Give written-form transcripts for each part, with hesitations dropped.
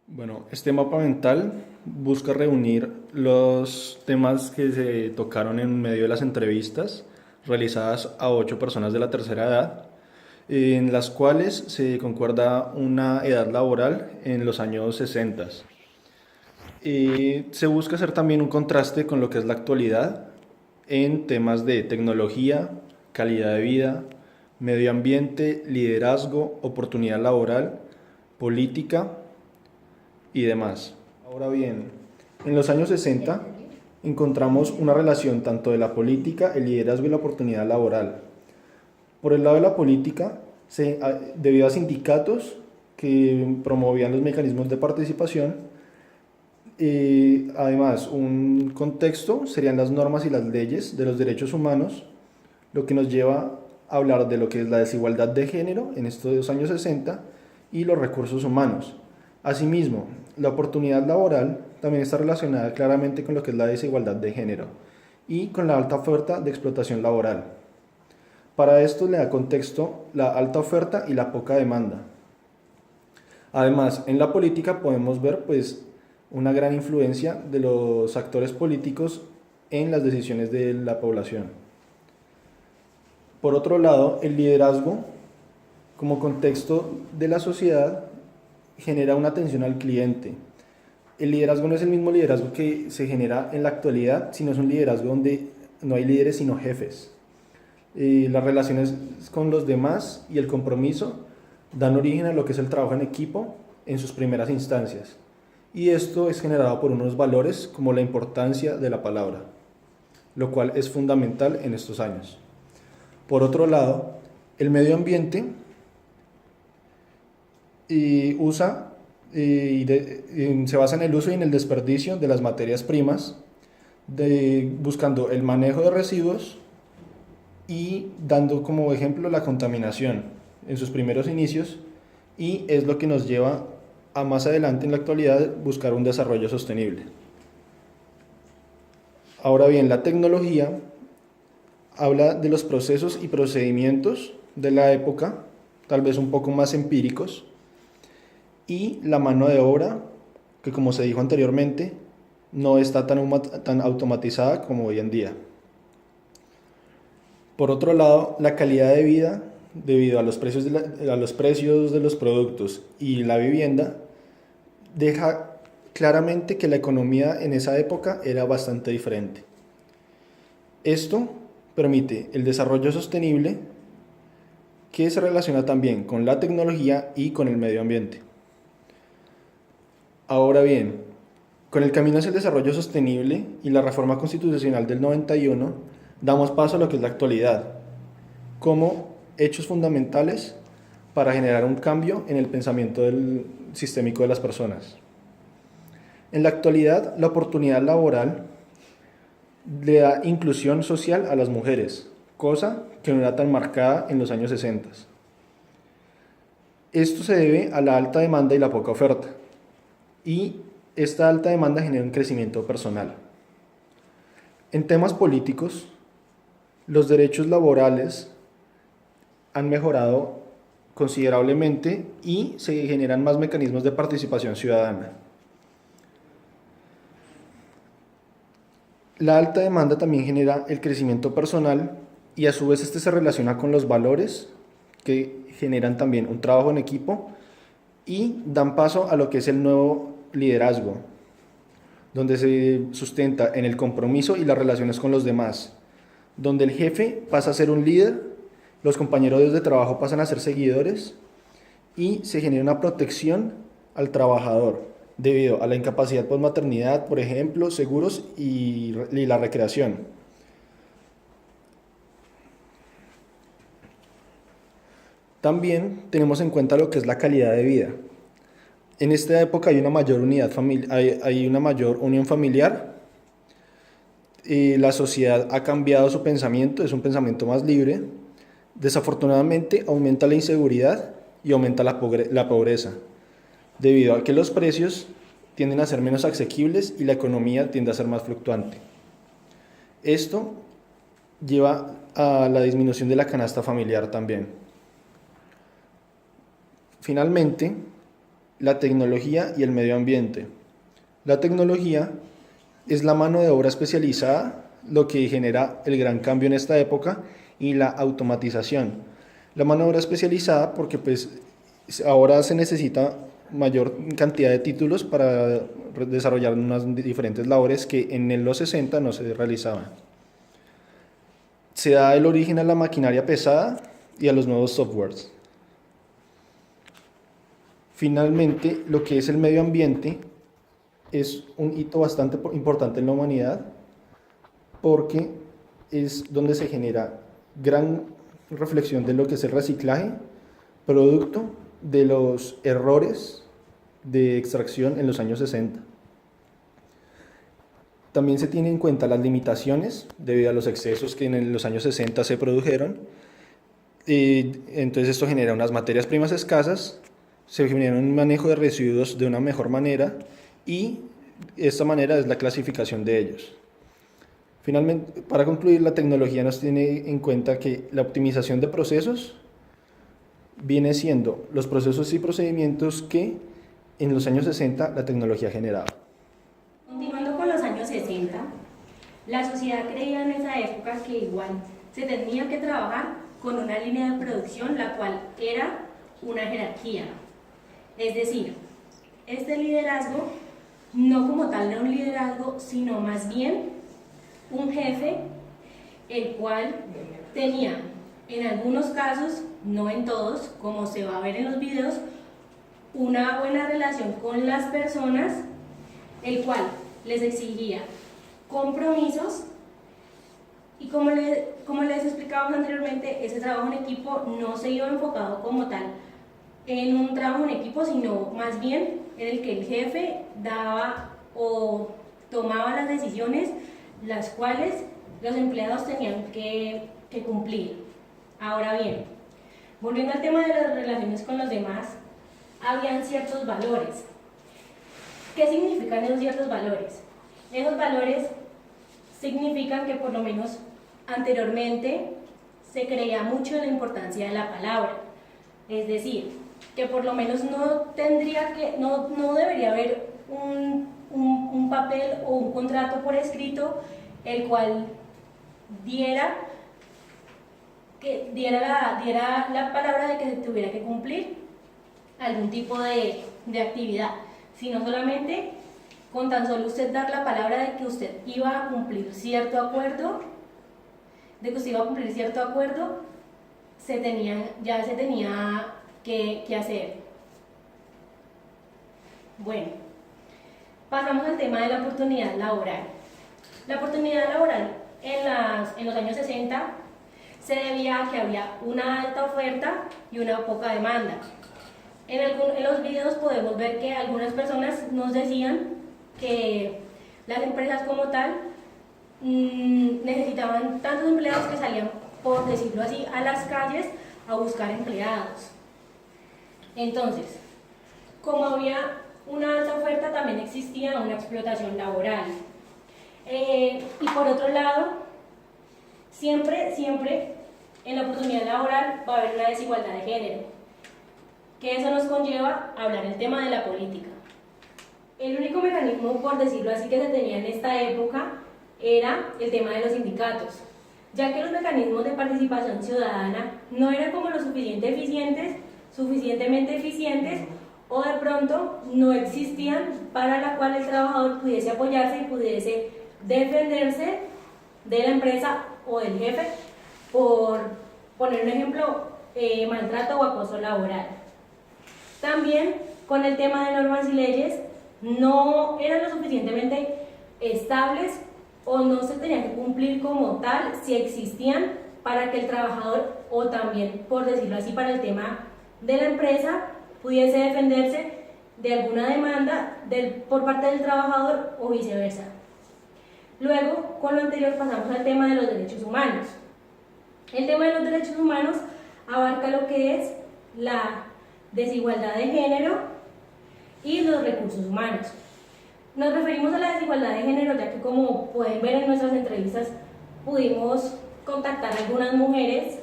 Bueno, este mapa mental busca reunir los temas que se tocaron en medio de las entrevistas realizadas a 8 personas de la tercera edad, en las cuales se concuerda una edad laboral en los años 60. Se busca hacer también un contraste con lo que es la actualidad en temas de tecnología, calidad de vida, medio ambiente, liderazgo, oportunidad laboral, política y demás. Ahora bien, en los años 60 encontramos una relación tanto de la política, el liderazgo y la oportunidad laboral. Por el lado de la política, debido a sindicatos que promovían los mecanismos de participación, además un contexto serían las normas y las leyes de los derechos humanos, lo que nos lleva a hablar de lo que es la desigualdad de género en estos años 60 y los recursos humanos. Asimismo, la oportunidad laboral también está relacionada claramente con lo que es la desigualdad de género y con la alta oferta de explotación laboral. Para esto le da contexto la alta oferta y la poca demanda. Además, en la política podemos ver una gran influencia de los actores políticos en las decisiones de la población. Por otro lado, el liderazgo como contexto de la sociedad genera una atención al cliente. El liderazgo no es el mismo liderazgo que se genera en la actualidad, sino es un liderazgo donde no hay líderes sino jefes. Las relaciones con los demás y el compromiso dan origen a lo que es el trabajo en equipo en sus primeras instancias. Y esto es generado por unos valores como la importancia de la palabra, lo cual es fundamental en estos años. Por otro lado, el medio ambiente se basa en el uso y en el desperdicio de las materias primas, buscando el manejo de residuos y dando como ejemplo la contaminación en sus primeros inicios, y es lo que nos lleva a más adelante en la actualidad buscar un desarrollo sostenible. Ahora bien, la tecnología habla de los procesos y procedimientos de la época, tal vez un poco más empíricos, y la mano de obra, que como se dijo anteriormente, no está tan automatizada como hoy en día. Por otro lado, la calidad de vida, debido a los precios de los productos y la vivienda, deja claramente que la economía en esa época era bastante diferente. Esto permite el desarrollo sostenible, que se relaciona también con la tecnología y con el medio ambiente. Ahora bien, con el camino hacia el desarrollo sostenible y la reforma constitucional del 91, damos paso a lo que es la actualidad, como hechos fundamentales para generar un cambio en el pensamiento sistémico de las personas. En la actualidad, la oportunidad laboral le da inclusión social a las mujeres, cosa que no era tan marcada en los años 60. Esto se debe a la alta demanda y la poca oferta, y esta alta demanda genera un crecimiento personal. En temas políticos, los derechos laborales han mejorado considerablemente y se generan más mecanismos de participación ciudadana. La alta demanda también genera el crecimiento personal, y a su vez este se relaciona con los valores que generan también un trabajo en equipo y dan paso a lo que es el nuevo liderazgo, donde se sustenta en el compromiso y las relaciones con los demás, donde el jefe pasa a ser un líder, los compañeros de trabajo pasan a ser seguidores y se genera una protección al trabajador debido a la incapacidad por maternidad, por ejemplo, seguros y la recreación. También tenemos en cuenta lo que es la calidad de vida. En esta época hay una mayor hay una mayor unión familiar. La sociedad ha cambiado su pensamiento, es un pensamiento más libre. Desafortunadamente aumenta la inseguridad y aumenta la pobreza, debido a que los precios tienden a ser menos asequibles y la economía tiende a ser más fluctuante. Esto lleva a la disminución de la canasta familiar también. Finalmente, la tecnología y el medio ambiente. La tecnología es la mano de obra especializada, lo que genera el gran cambio en esta época, y la automatización. La mano de obra especializada porque pues ahora se necesita mayor cantidad de títulos para desarrollar unas diferentes labores que en los 60 no se realizaban. Se da el origen a la maquinaria pesada y a los nuevos softwares. Finalmente, lo que es el medio ambiente es un hito bastante importante en la humanidad porque es donde se genera gran reflexión de lo que es el reciclaje, producto de los errores de extracción en los años 60. También se tienen en cuenta las limitaciones debido a los excesos que en los años 60 se produjeron. Entonces esto genera unas materias primas escasas, se genera un manejo de residuos de una mejor manera y esta manera es la clasificación de ellos. Finalmente, para concluir, la tecnología nos tiene en cuenta que la optimización de procesos viene siendo los procesos y procedimientos que en los años 60 la tecnología generaba. Continuando con los años 60, la sociedad creía en esa época que igual se tenía que trabajar con una línea de producción, la cual era una jerarquía. Es decir, este liderazgo no como tal era un liderazgo, sino más bien un jefe, el cual tenía en algunos casos, no en todos, como se va a ver en los videos, una buena relación con las personas, el cual les exigía compromisos y como les explicábamos anteriormente, ese trabajo en equipo no se iba enfocado como tal en un trabajo en equipo, sino más bien en el que el jefe daba o tomaba las decisiones las cuales los empleados tenían que cumplir. Ahora bien, volviendo al tema de las relaciones con los demás, habían ciertos valores. ¿Qué significan esos ciertos valores? Esos valores significan que por lo menos anteriormente se creía mucho en la importancia de la palabra, es decir, que por lo menos no debería haber un papel o un contrato por escrito el cual diera la palabra de que se tuviera que cumplir algún tipo de actividad, sino solamente con tan solo usted dar la palabra de que usted iba a cumplir cierto acuerdo, ya se tenía que hacer. Bueno, pasamos al tema de la oportunidad laboral. La oportunidad laboral en los años 60 se debía a que había una alta oferta y una poca demanda. En los videos podemos ver que algunas personas nos decían que las empresas como tal necesitaban tantos empleados que salían, por decirlo así, a las calles a buscar empleados. Entonces, como había una alta oferta, también existía una explotación laboral. Y por otro lado, siempre en la oportunidad laboral va a haber una desigualdad de género, que eso nos conlleva a hablar el tema de la política. El único mecanismo, por decirlo así, que se tenía en esta época era el tema de los sindicatos, ya que los mecanismos de participación ciudadana no eran como lo suficientemente eficientes o de pronto no existían para la cual el trabajador pudiese apoyarse y pudiese defenderse de la empresa o del jefe por poner un ejemplo, maltrato o acoso laboral. También con el tema de normas y leyes no eran lo suficientemente estables o no se tenían que cumplir como tal si existían para que el trabajador o también, por decirlo así, para el tema de la empresa pudiese defenderse de alguna demanda por parte del trabajador o viceversa. Luego, con lo anterior pasamos al tema de los derechos humanos. El tema de los derechos humanos abarca lo que es la desigualdad de género y los recursos humanos. Nos referimos a la desigualdad de género ya que, como pueden ver en nuestras entrevistas, pudimos contactar a algunas mujeres.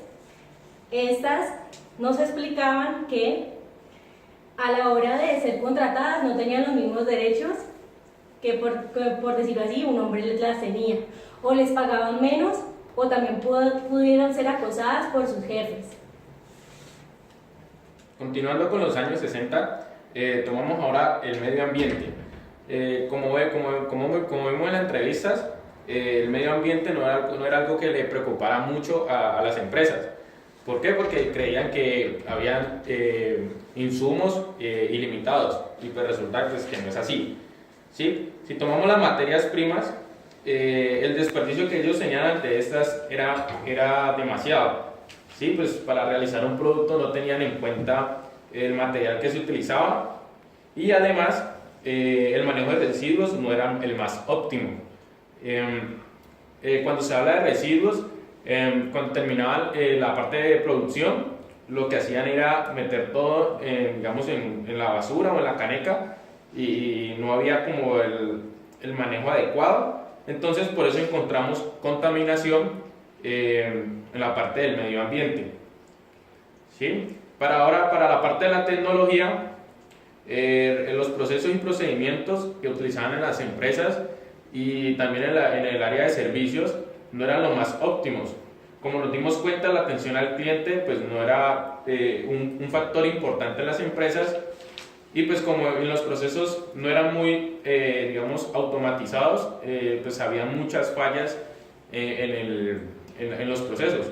Estas nos explicaban que a la hora de ser contratadas no tenían los mismos derechos que por decirlo así, un hombre las tenía. O les pagaban menos, o también pudieron ser acosadas por sus jefes. Continuando con los años 60, tomamos ahora el medio ambiente. Como vimos en las entrevistas, el medio ambiente no era algo que le preocupara mucho a las empresas. ¿Por qué? Porque creían que habían insumos ilimitados, y pues resulta pues, que no es así. ¿Sí? Si tomamos las materias primas, el desperdicio que ellos tenían ante estas era demasiado. ¿Sí? Pues para realizar un producto no tenían en cuenta el material que se utilizaba, y además el manejo de residuos no era el más óptimo. Cuando se habla de residuos, cuando terminaban la parte de producción, lo que hacían era meter todo digamos en la basura o en la caneca, y no había como el manejo adecuado. Entonces por eso encontramos contaminación en la parte del medio ambiente. ¿Sí? Para la parte de la tecnología, los procesos y procedimientos que utilizaban en las empresas y también en el área de servicios no eran los más óptimos. Como nos dimos cuenta, la atención al cliente pues no era un factor importante en las empresas, y pues como en los procesos no eran muy digamos automatizados, pues había muchas fallas en los procesos,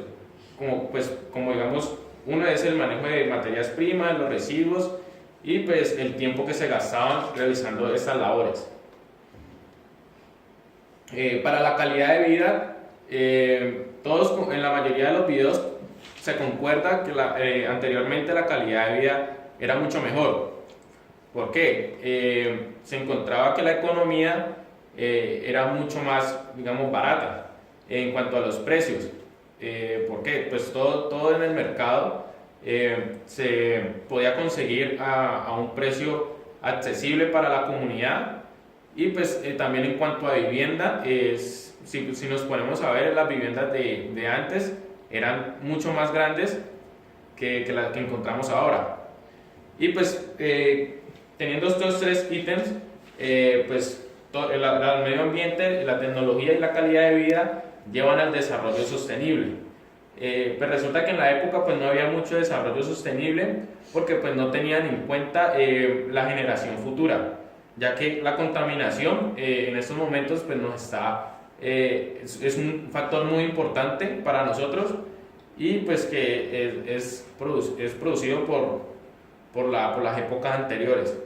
como digamos, uno es el manejo de materias primas, los residuos, y pues el tiempo que se gastaban realizando estas labores. Para la calidad de vida, todos en la mayoría de los videos se concuerda que anteriormente la calidad de vida era mucho mejor. ¿Por qué? Se encontraba que la economía era mucho más, digamos, barata en cuanto a los precios. ¿Por qué? Pues todo en el mercado se podía conseguir a un precio accesible para la comunidad, y pues también en cuanto a vivienda, si nos ponemos a ver, las viviendas de antes eran mucho más grandes que las que encontramos ahora. Y pues teniendo estos tres ítems, pues el medio ambiente, la tecnología y la calidad de vida llevan al desarrollo sostenible. Pues resulta que en la época pues no había mucho desarrollo sostenible, porque pues no tenían en cuenta la generación futura, ya que la contaminación en estos momentos pues es un factor muy importante para nosotros, y pues que es producido por las épocas anteriores.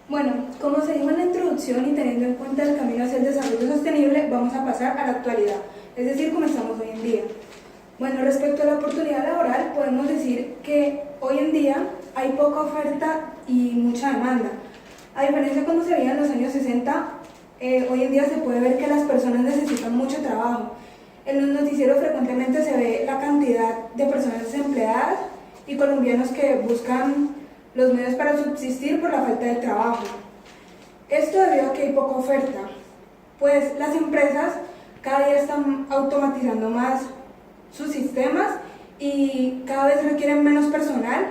Bueno, como se dijo en la introducción y teniendo en cuenta el camino hacia el desarrollo sostenible, vamos a pasar a la actualidad, es decir, como estamos hoy en día. Bueno, respecto a la oportunidad laboral, podemos decir que hoy en día hay poca oferta y mucha demanda. A diferencia de cuando se veía en los años 60, hoy en día se puede ver que las personas necesitan mucho trabajo. En los noticieros frecuentemente se ve la cantidad de personas desempleadas y colombianos que buscan los medios para subsistir por la falta de trabajo. Esto debido a que hay poca oferta, pues las empresas cada día están automatizando más sus sistemas y cada vez requieren menos personal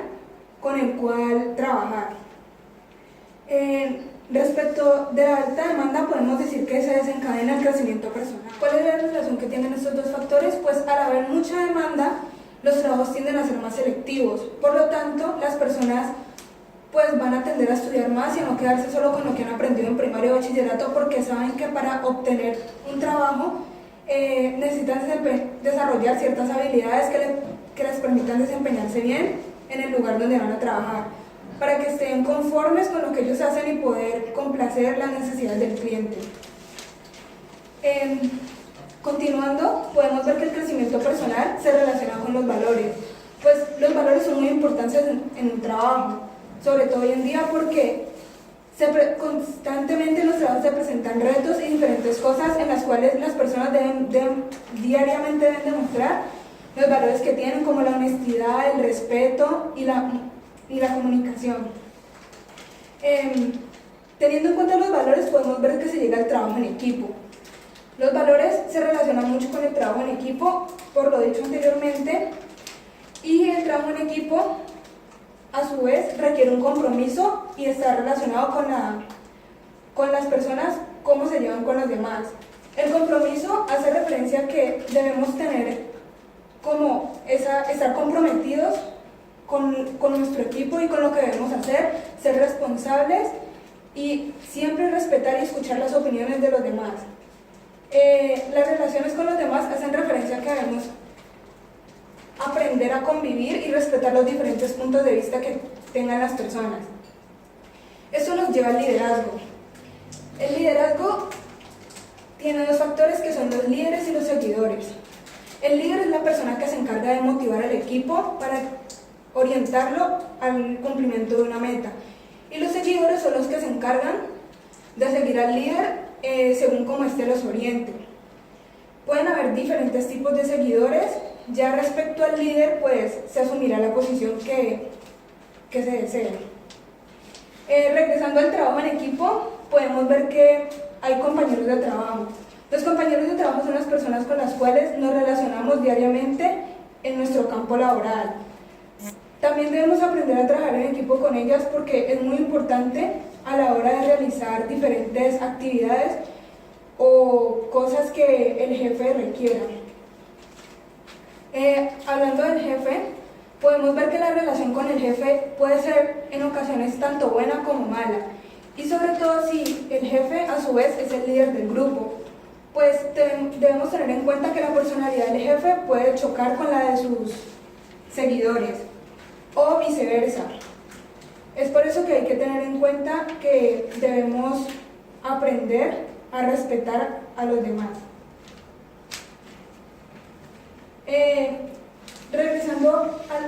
con el cual trabajar. Respecto de la alta demanda, podemos decir que se desencadena el crecimiento personal. ¿Cuál es la relación que tienen estos dos factores? Pues al haber mucha demanda, los trabajos tienden a ser más selectivos. Por lo tanto, las personas pues van a tender a estudiar más y a no quedarse solo con lo que han aprendido en primaria o bachillerato, porque saben que para obtener un trabajo necesitan desarrollar ciertas habilidades que les permitan desempeñarse bien en el lugar donde van a trabajar, para que estén conformes con lo que ellos hacen y poder complacer las necesidades del cliente. Continuando, podemos ver que el crecimiento personal se relaciona con los valores, pues los valores son muy importantes en un trabajo, sobre todo hoy en día, porque constantemente en los trabajos se presentan retos y diferentes cosas en las cuales las personas diariamente deben demostrar los valores que tienen, como la honestidad, el respeto y la comunicación. Teniendo en cuenta los valores, podemos ver que se llega al trabajo en equipo. Los valores se relacionan mucho con el trabajo en equipo, por lo dicho anteriormente, y el trabajo en equipo a su vez requiere un compromiso y está relacionado con las personas, cómo se llevan con los demás. El compromiso hace referencia a que debemos tener estar comprometidos con nuestro equipo y con lo que debemos hacer, ser responsables y siempre respetar y escuchar las opiniones de los demás. Las relaciones con los demás hacen referencia a que debemos aprender a convivir y respetar los diferentes puntos de vista que tengan las personas. Eso nos lleva al liderazgo. El liderazgo tiene dos factores que son los líderes y los seguidores. El líder es la persona que se encarga de motivar al equipo para orientarlo al cumplimiento de una meta. Y los seguidores son los que se encargan de seguir al líder según como éste los oriente. Pueden haber diferentes tipos de seguidores. Ya respecto al líder, pues se asumirá la posición que se desea. Regresando al trabajo en equipo, podemos ver que hay compañeros de trabajo. Los compañeros de trabajo son las personas con las cuales nos relacionamos diariamente en nuestro campo laboral. También debemos aprender a trabajar en equipo con ellas porque es muy importante a la hora de realizar diferentes actividades o cosas que el jefe requiera. Hablando del jefe, podemos ver que la relación con el jefe puede ser en ocasiones tanto buena como mala. Y sobre todo si el jefe a su vez es el líder del grupo, pues debemos tener en cuenta que la personalidad del jefe puede chocar con la de sus seguidores o viceversa. Es por eso que hay que tener en cuenta que debemos aprender a respetar a los demás.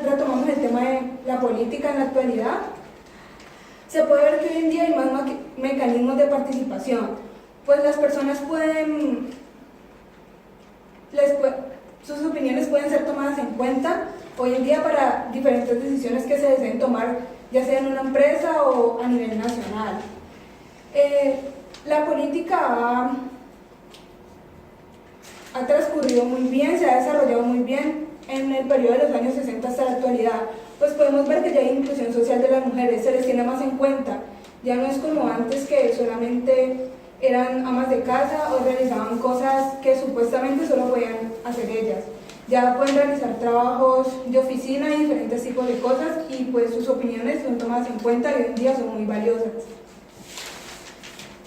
Retomamos el tema de la política en la actualidad. Se puede ver que hoy en día hay más mecanismos de participación, pues las personas sus opiniones pueden ser tomadas en cuenta hoy en día para diferentes decisiones que se deseen tomar, ya sea en una empresa o a nivel nacional. La política ha transcurrido muy bien, se ha desarrollado muy bien en el periodo de los años 60 hasta la actualidad. Pues podemos ver que ya hay inclusión social de las mujeres, se les tiene más en cuenta. Ya no es como antes que solamente eran amas de casa o realizaban cosas que supuestamente solo podían hacer ellas. Ya pueden realizar trabajos de oficina y diferentes tipos de cosas y pues sus opiniones son tomadas en cuenta y hoy en día son muy valiosas.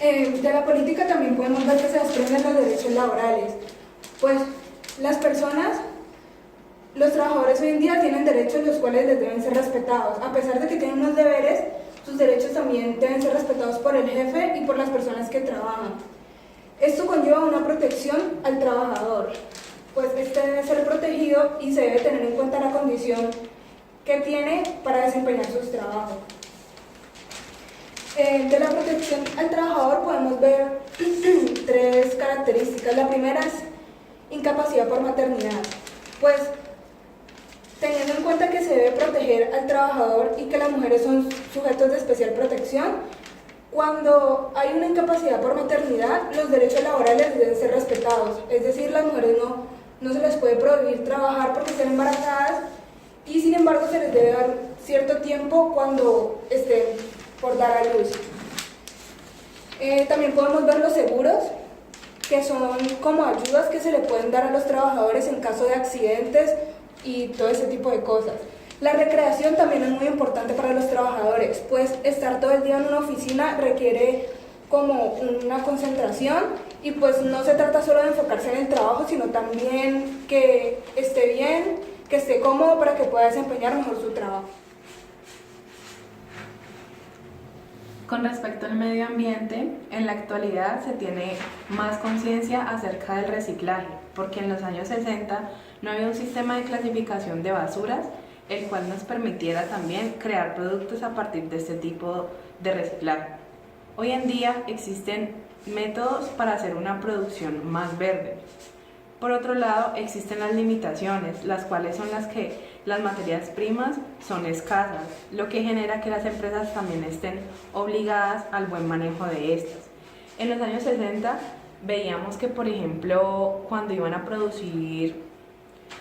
De la política también podemos ver que se desprenden los derechos laborales. Pues los trabajadores hoy en día tienen derechos los cuales les deben ser respetados. A pesar de que tienen unos deberes, sus derechos también deben ser respetados por el jefe y por las personas que trabajan. Esto conlleva una protección al trabajador, pues este debe ser protegido y se debe tener en cuenta la condición que tiene para desempeñar sus trabajos. De la protección al trabajador podemos ver tres características. La primera es incapacidad por maternidad. Pues teniendo en cuenta que se debe proteger al trabajador y que las mujeres son sujetos de especial protección, cuando hay una incapacidad por maternidad, los derechos laborales deben ser respetados. Es decir, las mujeres no se les puede prohibir trabajar porque estén embarazadas y sin embargo se les debe dar cierto tiempo cuando estén por dar a luz. También podemos ver los seguros, que son como ayudas que se le pueden dar a los trabajadores en caso de accidentes y todo ese tipo de cosas. La recreación también es muy importante para los trabajadores, pues estar todo el día en una oficina requiere como una concentración y pues no se trata solo de enfocarse en el trabajo, sino también que esté bien, que esté cómodo para que pueda desempeñar mejor su trabajo. Con respecto al medio ambiente, en la actualidad se tiene más conciencia acerca del reciclaje, porque en los años 60 no había un sistema de clasificación de basuras, el cual nos permitiera también crear productos a partir de este tipo de reciclaje. Hoy en día existen métodos para hacer una producción más verde. Por otro lado, existen las limitaciones, las cuales son las que las materias primas son escasas, lo que genera que las empresas también estén obligadas al buen manejo de estas. En los años 60 veíamos que, por ejemplo, cuando iban a producir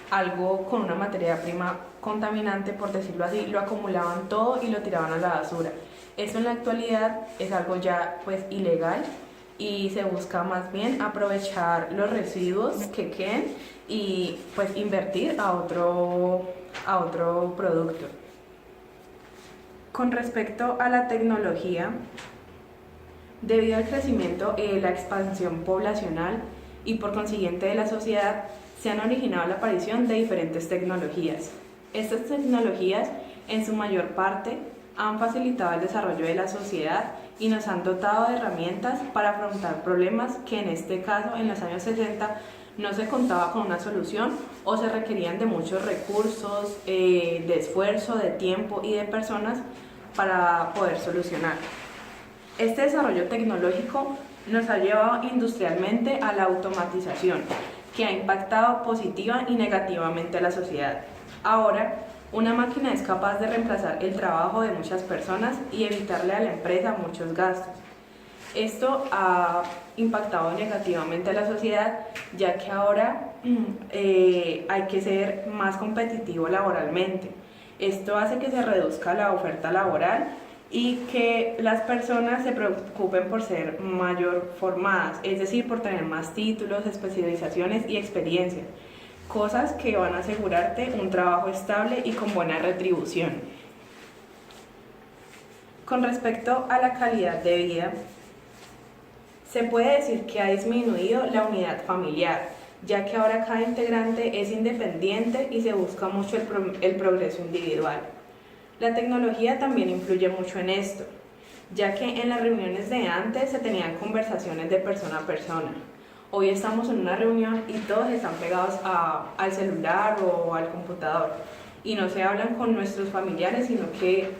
algo con una materia prima contaminante, por decirlo así, lo acumulaban todo y lo tiraban a la basura. Esto en la actualidad es algo ya pues ilegal y se busca más bien aprovechar los residuos que queden y pues invertir a otro producto. Con respecto a la tecnología, debido al crecimiento y la expansión poblacional y por consiguiente de la sociedad, se han originado la aparición de diferentes tecnologías. Estas tecnologías, en su mayor parte, han facilitado el desarrollo de la sociedad y nos han dotado de herramientas para afrontar problemas que en este caso, en los años 60, no se contaba con una solución o se requerían de muchos recursos, de esfuerzo, de tiempo y de personas para poder solucionar. Este desarrollo tecnológico nos ha llevado industrialmente a la automatización, que ha impactado positiva y negativamente a la sociedad. Ahora, una máquina es capaz de reemplazar el trabajo de muchas personas y evitarle a la empresa muchos gastos. Esto ha impactado negativamente a la sociedad, ya que ahora hay que ser más competitivo laboralmente. Esto hace que se reduzca la oferta laboral y que las personas se preocupen por ser mayor formadas, es decir, por tener más títulos, especializaciones y experiencia, cosas que van a asegurarte un trabajo estable y con buena retribución. Con respecto a la calidad de vida, se puede decir que ha disminuido la unidad familiar, ya que ahora cada integrante es independiente y se busca mucho el progreso individual. La tecnología también influye mucho en esto, ya que en las reuniones de antes se tenían conversaciones de persona a persona. Hoy estamos en una reunión y todos están pegados al celular o al computador y no se hablan con nuestros familiares, sino que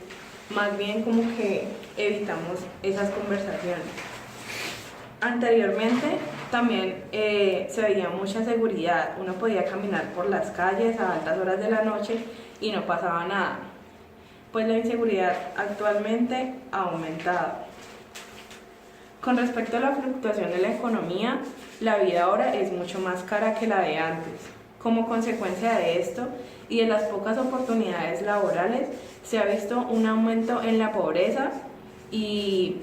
más bien como que evitamos esas conversaciones. Anteriormente también se veía mucha seguridad, uno podía caminar por las calles a altas horas de la noche y no pasaba nada, pues la inseguridad actualmente ha aumentado. Con respecto a la fluctuación de la economía, la vida ahora es mucho más cara que la de antes. Como consecuencia de esto y de las pocas oportunidades laborales, se ha visto un aumento en la pobreza y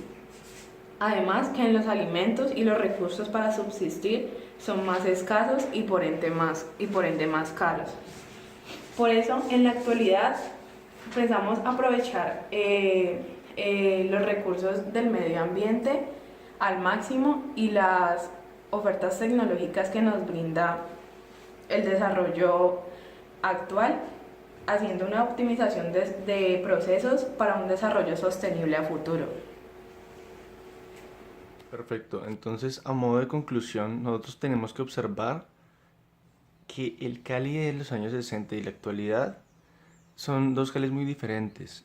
además que en los alimentos y los recursos para subsistir son más escasos y por ende más caros. Por eso, en la actualidad, pensamos aprovechar los recursos del medio ambiente al máximo y las ofertas tecnológicas que nos brinda el desarrollo actual, haciendo una optimización de procesos para un desarrollo sostenible a futuro. Perfecto, entonces a modo de conclusión, nosotros tenemos que observar que el Cali de los años 60 y la actualidad son dos Calis muy diferentes,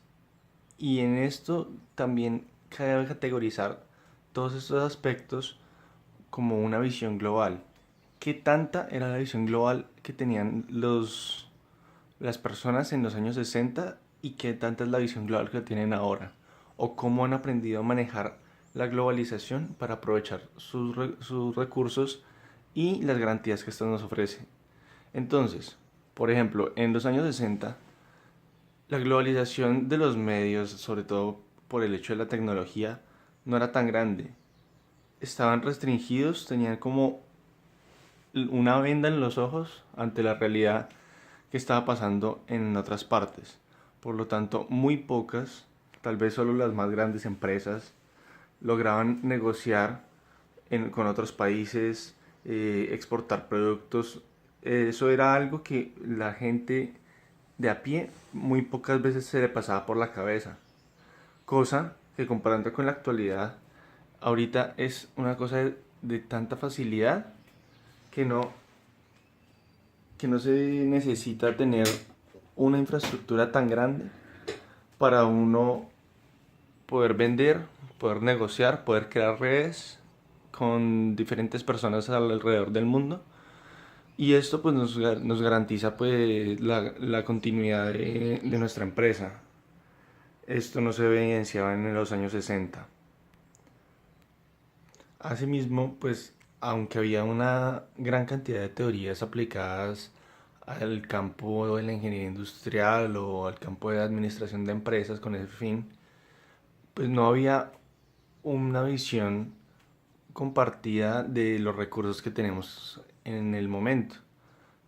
y en esto también cabe categorizar todos estos aspectos como una visión global. ¿Qué tanta era la visión global que tenían las personas en los años 60 y qué tanta es la visión global que tienen ahora? ¿O cómo han aprendido a manejar la globalización para aprovechar sus recursos y las garantías que esto nos ofrece? Entonces, por ejemplo, en los años 60, la globalización de los medios, sobre todo por el hecho de la tecnología, no era tan grande. Estaban restringidos, tenían como una venda en los ojos ante la realidad que estaba pasando en otras partes. Por lo tanto, muy pocas, tal vez solo las más grandes empresas, lograban negociar con otros países, exportar productos. Eso era algo que la gente de a pie muy pocas veces se le pasaba por la cabeza. Cosa que comparando con la actualidad, ahorita es una cosa de tanta facilidad que no se necesita tener una infraestructura tan grande para uno poder vender, poder negociar, poder crear redes con diferentes personas alrededor del mundo. Y esto pues nos garantiza pues la continuidad de nuestra empresa. Esto no se evidenciaba en los años 60. Asimismo, pues aunque había una gran cantidad de teorías aplicadas al campo de la ingeniería industrial o al campo de administración de empresas con ese fin, pues no había una visión compartida de los recursos que tenemos en el momento.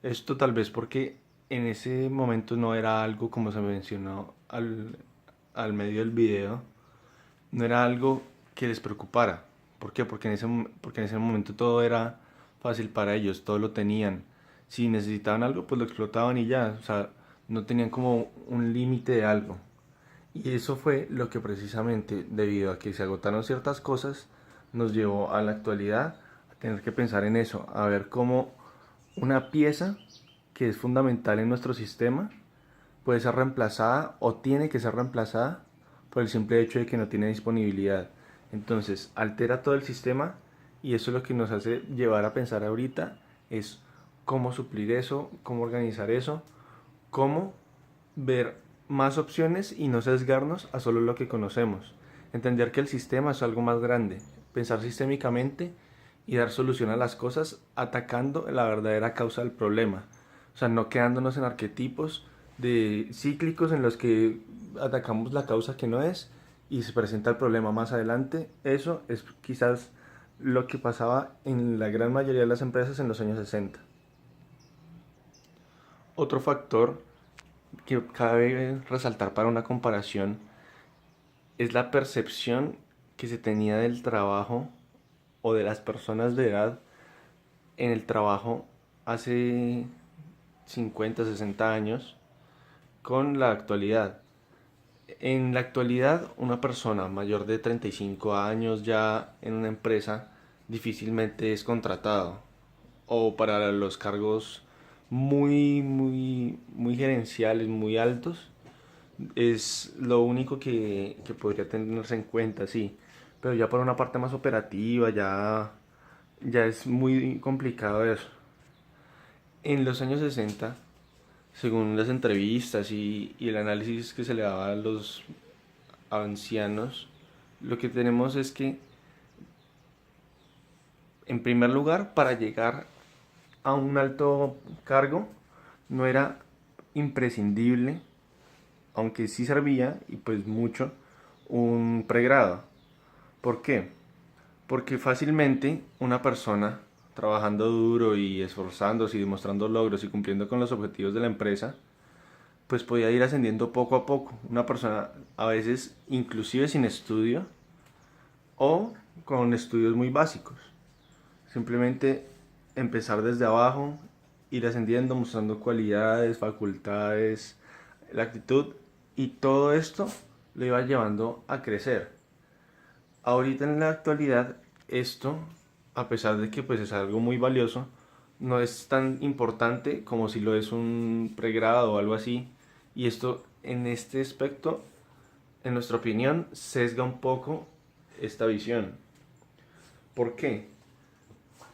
Esto tal vez porque en ese momento no era algo, como se mencionó al medio del video, no era algo que les preocupara. ¿Por qué? Porque en ese momento todo era fácil para ellos, todo lo tenían. Si necesitaban algo, pues lo explotaban y ya. O sea, no tenían como un límite de algo. Y eso fue lo que precisamente, debido a que se agotaron ciertas cosas, nos llevó a la actualidad a tener que pensar en eso, a ver cómo una pieza que es fundamental en nuestro sistema puede ser reemplazada o tiene que ser reemplazada por el simple hecho de que no tiene disponibilidad. Entonces altera todo el sistema y eso es lo que nos hace llevar a pensar ahorita es cómo suplir eso, cómo organizar eso, cómo ver más opciones y no sesgarnos a solo lo que conocemos. Entender que el sistema es algo más grande, pensar sistémicamente y dar solución a las cosas atacando la verdadera causa del problema. O sea, no quedándonos en arquetipos de cíclicos en los que atacamos la causa que no es y se presenta el problema más adelante. Eso es quizás lo que pasaba en la gran mayoría de las empresas en los años 60. Otro factor que cabe resaltar para una comparación es la percepción que se tenía del trabajo o de las personas de edad en el trabajo hace 50, 60 años con la actualidad. En la actualidad, una persona mayor de 35 años ya en una empresa difícilmente es contratado o para los cargos muy gerenciales, muy altos, es lo único que podría tenerse en cuenta, sí. Pero ya por una parte más operativa, ya es muy complicado eso. En los años 60, según las entrevistas y el análisis que se le daba a los ancianos, lo que tenemos es que, en primer lugar, para llegar a un alto cargo, no era imprescindible, aunque sí servía, y pues mucho, un pregrado. ¿Por qué? Porque fácilmente una persona trabajando duro y esforzándose y demostrando logros y cumpliendo con los objetivos de la empresa, pues podía ir ascendiendo poco a poco. Una persona a veces inclusive sin estudio o con estudios muy básicos. Simplemente empezar desde abajo, ir ascendiendo, mostrando cualidades, facultades, la actitud y todo esto lo iba llevando a crecer. Ahorita en la actualidad esto, a pesar de que pues es algo muy valioso, no es tan importante como si lo es un pregrado o algo así. Y esto en este aspecto, en nuestra opinión, sesga un poco esta visión. ¿Por qué?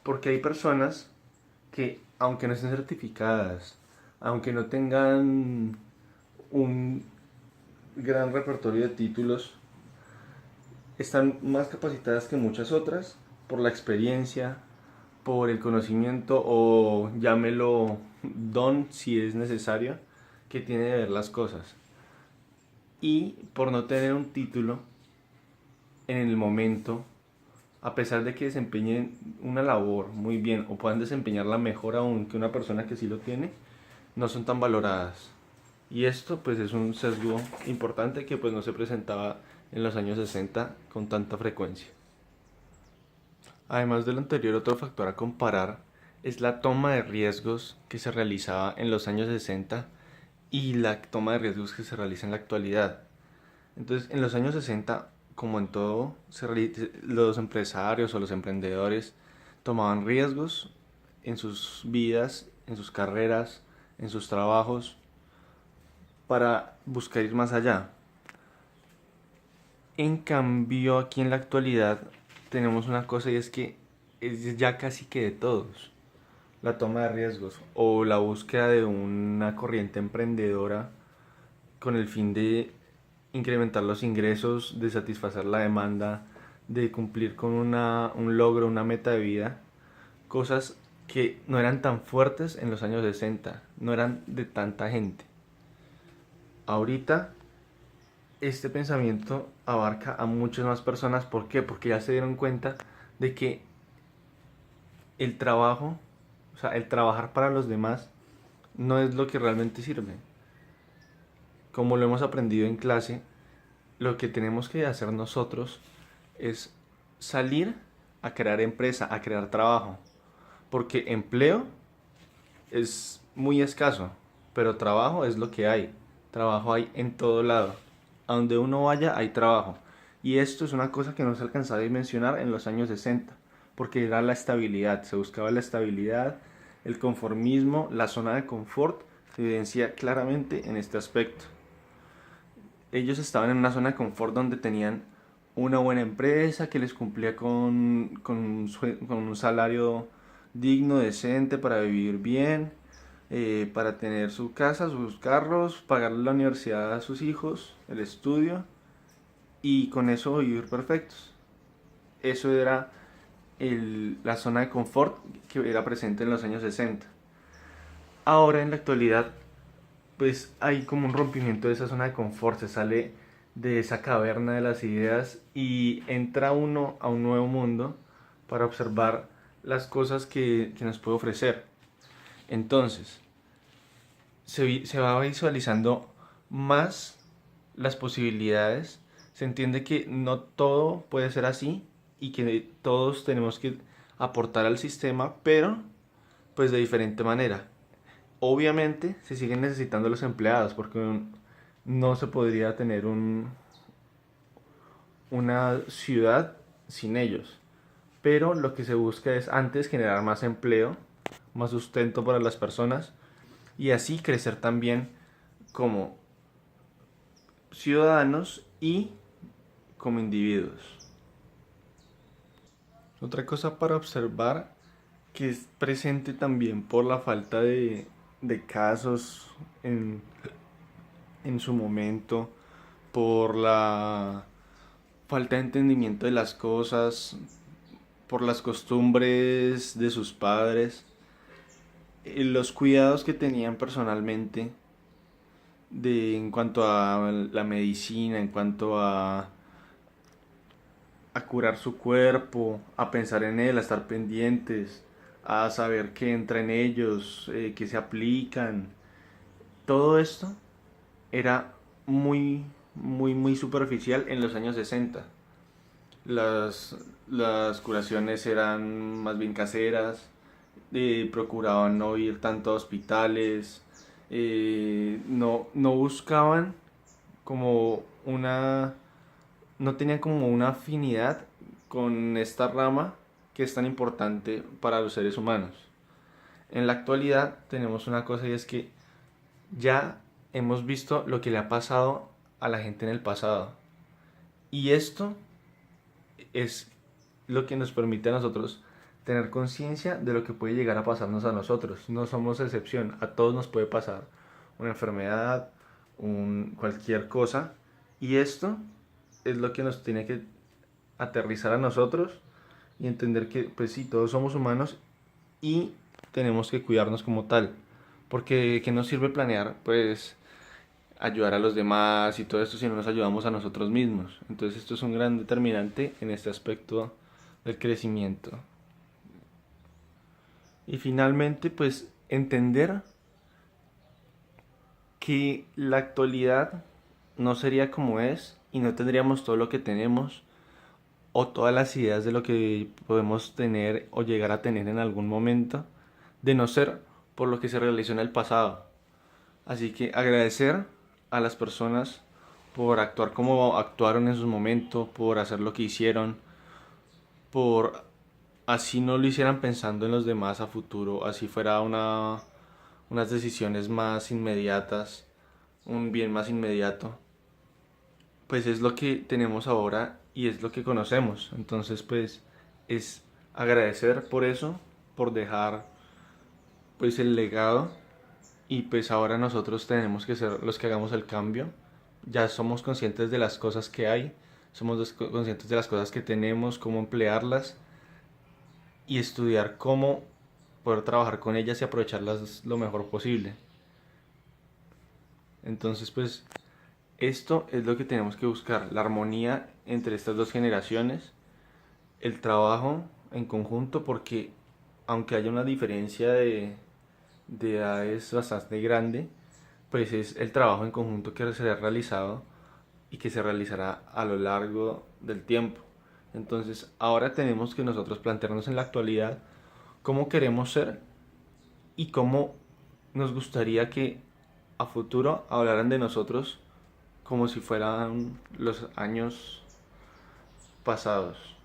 Porque hay personas que, aunque no estén certificadas, aunque no tengan un gran repertorio de títulos, están más capacitadas que muchas otras por la experiencia, por el conocimiento o llámelo don si es necesario, que tiene de ver las cosas. Y por no tener un título en el momento, a pesar de que desempeñen una labor muy bien o puedan desempeñarla mejor aún que una persona que sí lo tiene, no son tan valoradas. Y esto pues es un sesgo importante que pues no se presentaba en los años 60 con tanta frecuencia. Además de lo anterior, otro factor a comparar es la toma de riesgos que se realizaba en los años 60 y la toma de riesgos que se realiza en la actualidad. Entonces, en los años 60, como en todo, los empresarios o los emprendedores tomaban riesgos en sus vidas, en sus carreras, en sus trabajos, para buscar ir más allá. En cambio, aquí en la actualidad tenemos una cosa y es que es ya casi que de todos. La toma de riesgos o la búsqueda de una corriente emprendedora con el fin de incrementar los ingresos, de satisfacer la demanda, de cumplir con un logro, una meta de vida. Cosas que no eran tan fuertes en los años 60, no eran de tanta gente. Ahorita este pensamiento abarca a muchas más personas. ¿Por qué? Porque ya se dieron cuenta de que el trabajo, o sea, el trabajar para los demás, no es lo que realmente sirve. Como lo hemos aprendido en clase, lo que tenemos que hacer nosotros es salir a crear empresa, a crear trabajo. Porque empleo es muy escaso, pero trabajo es lo que hay. Trabajo hay en todo lado. A donde uno vaya hay trabajo. Y esto es una cosa que no se alcanzaba a dimensionar en los años 60, porque era la estabilidad. Se buscaba la estabilidad, el conformismo, la zona de confort se evidencia claramente en este aspecto. Ellos estaban en una zona de confort donde tenían una buena empresa que les cumplía con un salario digno, decente para vivir bien, para tener su casa, sus carros, pagar la universidad a sus hijos, el estudio, y con eso vivir perfectos. Eso era la zona de confort que era presente en los años 60. Ahora, en la actualidad, pues hay como un rompimiento de esa zona de confort, se sale de esa caverna de las ideas y entra uno a un nuevo mundo para observar las cosas que nos puede ofrecer. Entonces, se va visualizando más las posibilidades, se entiende que no todo puede ser así y que todos tenemos que aportar al sistema, pero pues de diferente manera. Obviamente se siguen necesitando los empleados porque no se podría tener una ciudad sin ellos. Pero lo que se busca es antes generar más empleo, más sustento para las personas y así crecer también como ciudadanos y como individuos. Otra cosa para observar que es presente también por la falta de casos en su momento, por la falta de entendimiento de las cosas, por las costumbres de sus padres, los cuidados que tenían personalmente en cuanto a la medicina, en cuanto a curar su cuerpo, a pensar en él, a estar pendientes, a saber qué entra en ellos, qué se aplican. Todo esto era muy superficial en los años 60. Las curaciones eran más bien caseras, procuraban no ir tanto a hospitales, no buscaban como no tenían como una afinidad con esta rama que es tan importante para los seres humanos. En la actualidad tenemos una cosa y es que ya hemos visto lo que le ha pasado a la gente en el pasado. Y esto es lo que nos permite a nosotros tener conciencia de lo que puede llegar a pasarnos a nosotros. No somos excepción, a todos nos puede pasar una enfermedad, cualquier cosa. Y esto es lo que nos tiene que aterrizar a nosotros y entender que pues sí, todos somos humanos y tenemos que cuidarnos como tal. Porque ¿qué nos sirve planear? Pues ayudar a los demás y todo esto si no nos ayudamos a nosotros mismos. Entonces esto es un gran determinante en este aspecto del crecimiento. Y finalmente pues entender que la actualidad no sería como es y no tendríamos todo lo que tenemos o todas las ideas de lo que podemos tener o llegar a tener en algún momento, de no ser por lo que se realizó en el pasado. Así que agradecer a las personas por actuar como actuaron en su momento, por hacer lo que hicieron, por así no lo hicieran pensando en los demás a futuro, así fuera unas decisiones más inmediatas, un bien más inmediato, pues es lo que tenemos ahora y es lo que conocemos. Entonces pues es agradecer por eso, por dejar pues el legado. Y pues ahora nosotros tenemos que ser los que hagamos el cambio. Ya somos conscientes de las cosas que hay, somos conscientes de las cosas que tenemos, cómo emplearlas y estudiar cómo poder trabajar con ellas y aprovecharlas lo mejor posible. Entonces, pues, esto es lo que tenemos que buscar, la armonía entre estas dos generaciones, el trabajo en conjunto, porque aunque haya una diferencia de edades bastante grande, pues es el trabajo en conjunto que será realizado y que se realizará a lo largo del tiempo. Entonces, ahora tenemos que nosotros plantearnos en la actualidad cómo queremos ser y cómo nos gustaría que a futuro hablaran de nosotros como si fueran los años pasados.